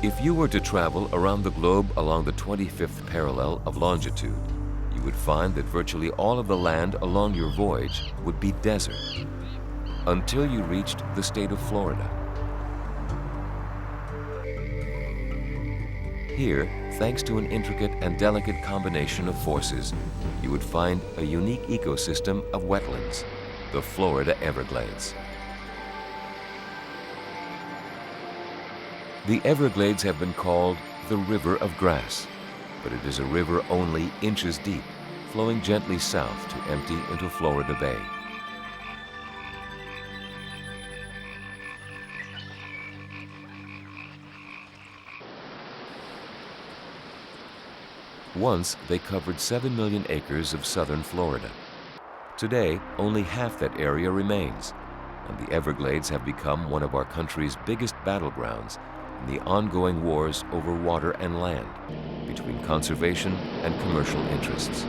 If you were to travel around the globe along the 25th parallel of longitude, you would find that virtually all of the land along your voyage would be desert until you reached the state of Florida. Here, thanks to an intricate and delicate combination of forces, you would find a unique ecosystem of wetlands, the Florida Everglades. The Everglades have been called the River of Grass, but it is a river only inches deep, flowing gently south to empty into Florida Bay. Once, they covered 7 million acres of southern Florida. Today, only half that area remains, and the Everglades have become one of our country's biggest battlegrounds in the ongoing wars over water and land between conservation and commercial interests.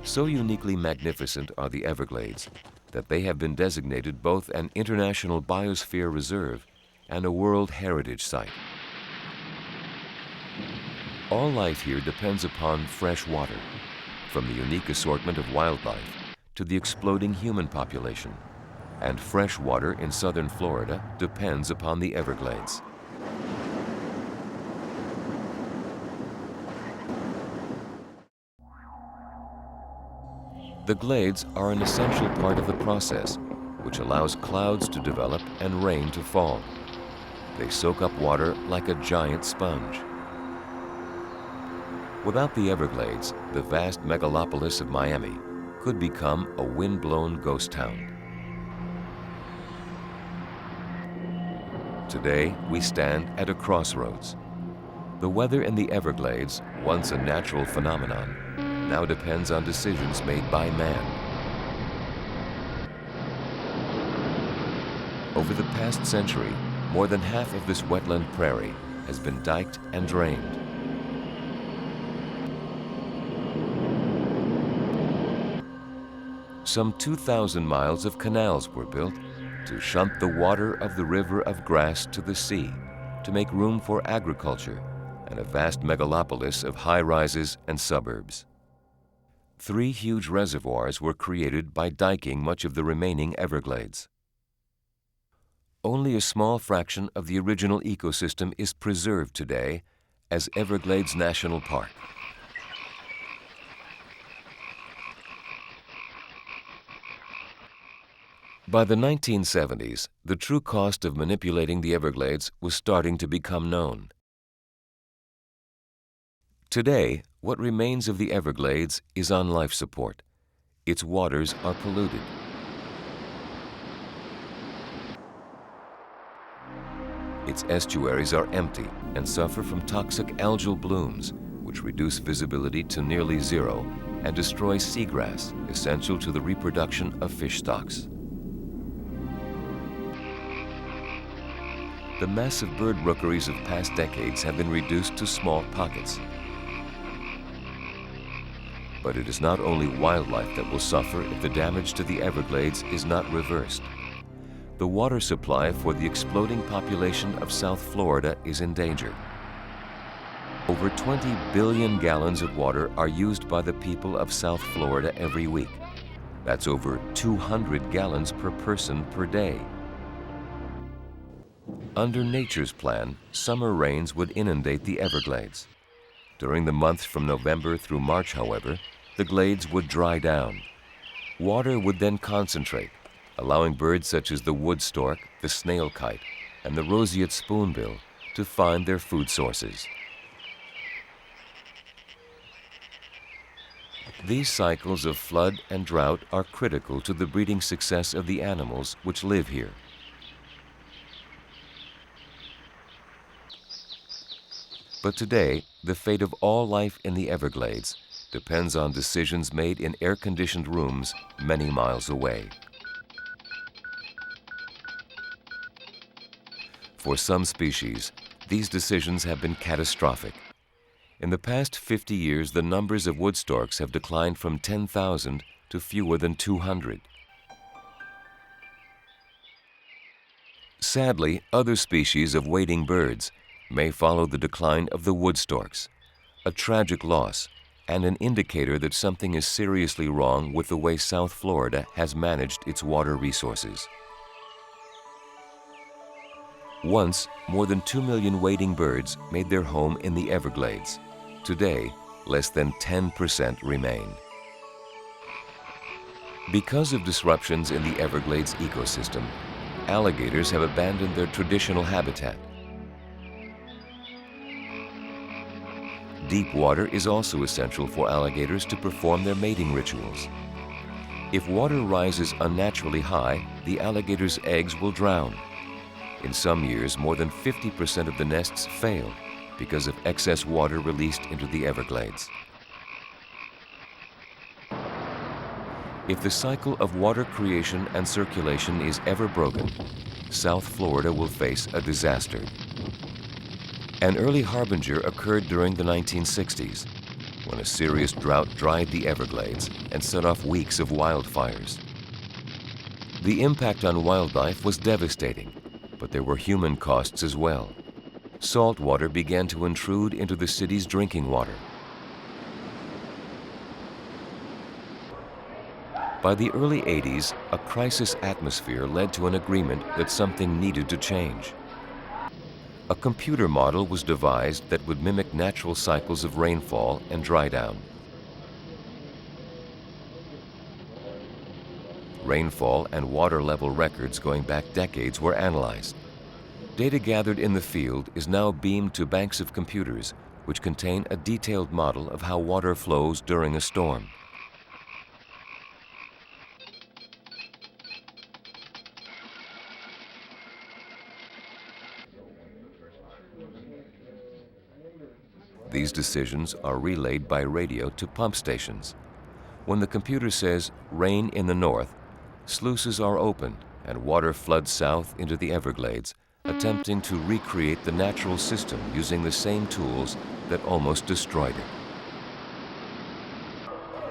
So uniquely magnificent are the Everglades that they have been designated both an International Biosphere Reserve and a World Heritage Site. All life here depends upon fresh water, from the unique assortment of wildlife to the exploding human population, and fresh water in southern Florida depends upon the Everglades. The glades are an essential part of the process, which allows clouds to develop and rain to fall. They soak up water like a giant sponge. Without the Everglades, the vast megalopolis of Miami could become a wind-blown ghost town. Today, we stand at a crossroads. The weather in the Everglades, once a natural phenomenon, now depends on decisions made by man. Over the past century, more than half of this wetland prairie has been diked and drained. Some 2,000 miles of canals were built to shunt the water of the River of Grass to the sea, to make room for agriculture and a vast megalopolis of high-rises and suburbs. 3 huge reservoirs were created by diking much of the remaining Everglades. Only a small fraction of the original ecosystem is preserved today as Everglades National Park. By the 1970s, the true cost of manipulating the Everglades was starting to become known. Today, what remains of the Everglades is on life support. Its waters are polluted. Its estuaries are empty and suffer from toxic algal blooms, which reduce visibility to nearly zero and destroy seagrass, essential to the reproduction of fish stocks. The massive bird rookeries of past decades have been reduced to small pockets. But it is not only wildlife that will suffer if the damage to the Everglades is not reversed. The water supply for the exploding population of South Florida is in danger. Over 20 billion gallons of water are used by the people of South Florida every week. That's over 200 gallons per person per day. Under nature's plan, summer rains would inundate the Everglades. During the months from November through March, however, the glades would dry down. Water would then concentrate, allowing birds such as the wood stork, the snail kite, and the roseate spoonbill to find their food sources. These cycles of flood and drought are critical to the breeding success of the animals which live here. But today, the fate of all life in the Everglades depends on decisions made in air-conditioned rooms many miles away. For some species, these decisions have been catastrophic. In the past 50 years, the numbers of wood storks have declined from 10,000 to fewer than 200. Sadly, other species of wading birds may follow the decline of the wood storks, a tragic loss and an indicator that something is seriously wrong with the way South Florida has managed its water resources. Once, more than 2 million wading birds made their home in the Everglades. Today, less than 10% remain. Because of disruptions in the Everglades ecosystem, alligators have abandoned their traditional habitat. Deep water is also essential for alligators to perform their mating rituals. If water rises unnaturally high, the alligator's eggs will drown. In some years, more than 50% of the nests fail because of excess water released into the Everglades. If the cycle of water creation and circulation is ever broken, South Florida will face a disaster. An early harbinger occurred during the 1960s, when a serious drought dried the Everglades and set off weeks of wildfires. The impact on wildlife was devastating, but there were human costs as well. Salt water began to intrude into the city's drinking water. By the early 80s, a crisis atmosphere led to an agreement that something needed to change. A computer model was devised that would mimic natural cycles of rainfall and dry down. Rainfall and water level records going back decades were analyzed. Data gathered in the field is now beamed to banks of computers, which contain a detailed model of how water flows during a storm. These decisions are relayed by radio to pump stations. When the computer says rain in the north, sluices are opened and water floods south into the Everglades, attempting to recreate the natural system using the same tools that almost destroyed it.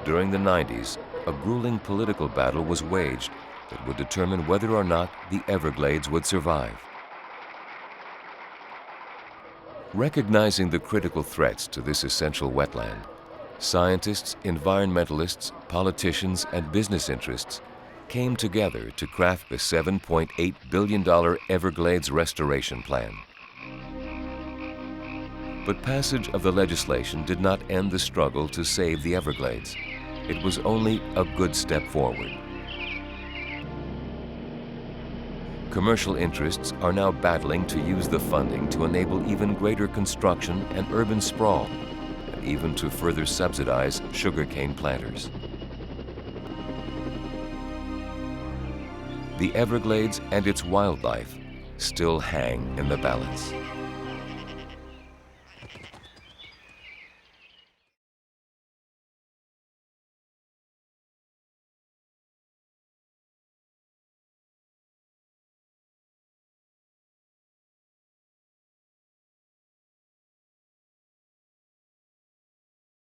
During the 90s, a grueling political battle was waged that would determine whether or not the Everglades would survive. Recognizing the critical threats to this essential wetland, scientists, environmentalists, politicians, and business interests came together to craft the $7.8 billion Everglades Restoration Plan. But passage of the legislation did not end the struggle to save the Everglades. It was only a good step forward. Commercial interests are now battling to use the funding to enable even greater construction and urban sprawl, and even to further subsidize sugarcane planters. The Everglades and its wildlife still hang in the balance.